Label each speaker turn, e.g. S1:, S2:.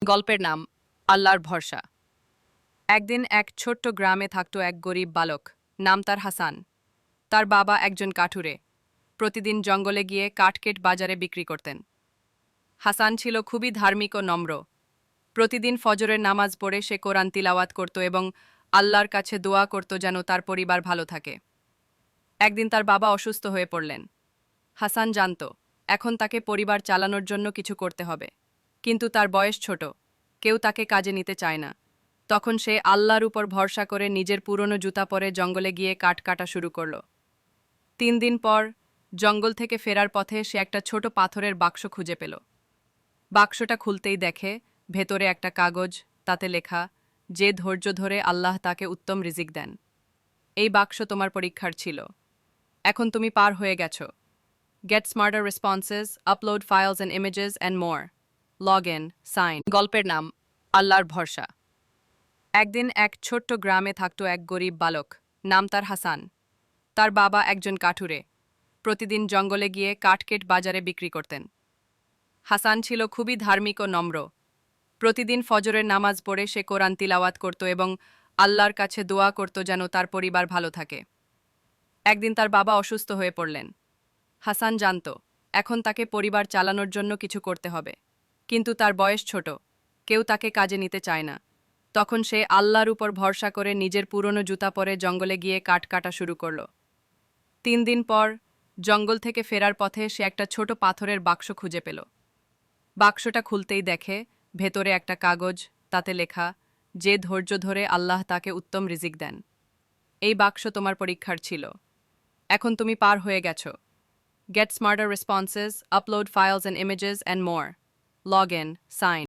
S1: গল্পের নাম আল্লাহর ভরসা। একদিন এক ছোট্ট গ্রামে থাকত এক গরিব বালক, নাম তার হাসান। তার বাবা একজন কাঠুরে, প্রতিদিন জঙ্গলে গিয়ে কাঠকেট বাজারে বিক্রি করতেন। হাসান ছিল খুবই ধার্মিক ও নম্র। প্রতিদিন ফজরের নামাজ পড়ে সে কোরআন তিলাওয়াত করত এবং আল্লাহর কাছে দোয়া করত যেন তার পরিবার ভালো থাকে। একদিন তার বাবা অসুস্থ হয়ে পড়লেন। হাসান জানত এখন তাকে পরিবার চালানোর জন্য কিছু করতে হবে, কিন্তু তার বয়স ছোট, কেউ তাকে কাজে নিতে চায় না। তখন সে আল্লাহর উপর ভরসা করে নিজের পুরনো জুতা পরে জঙ্গলে গিয়ে কাঠ কাটা শুরু করল। 3 দিন পর জঙ্গল থেকে ফেরার পথে সে একটা ছোট পাথরের বাক্স খুঁজে পেল। বাক্সটা খুলতেই দেখে ভেতরে একটা কাগজ, তাতে লেখা, যে ধৈর্য ধরে আল্লাহ তাকে উত্তম রিজিক দেন। এই বাক্স তোমার পরীক্ষার ছিল, এখন তুমি পার হয়ে গেছো। Get smarter responses, upload files and images and more. Log in, sign. গল্পের নাম আল্লাহর ভরসা। একদিন এক ছোট্ট গ্রামে থাকত এক গরিব বালক, নাম তার হাসান। তার বাবা একজন কাঠুরে, প্রতিদিন জঙ্গলে গিয়ে কাঠকেট বাজারে বিক্রি করতেন। হাসান ছিল খুবই ধার্মিক ও নম্র। প্রতিদিন ফজরের নামাজ পড়ে সে কোরআন তিলাওয়াত করত এবং আল্লাহর কাছে দোয়া করত যেন তার পরিবার ভালো থাকে। একদিন তার বাবা অসুস্থ হয়ে পড়লেন। হাসান জানত এখন তাকে পরিবার চালানোর জন্য কিছু করতে হবে, কিন্তু তার বয়স ছোট, কেউ তাকে কাজে নিতে চায় না। তখন সে আল্লাহর উপর ভরসা করে নিজের পুরনো জুতা পরে জঙ্গলে গিয়ে কাঠ কাটা শুরু করল। 3 দিন পর জঙ্গল থেকে ফেরার পথে সে একটা ছোট পাথরের বাক্স খুঁজে পেল। বাক্সটা খুলতেই দেখে ভেতরে একটা কাগজ, তাতে লেখা, যে ধৈর্য ধরে আল্লাহ তাকে উত্তম রিজিক দেন। এই বাক্স তোমার পরীক্ষার ছিল, এখন তুমি পার হয়ে গেছো। Get smarter responses, upload files and images and more. Log in, sign.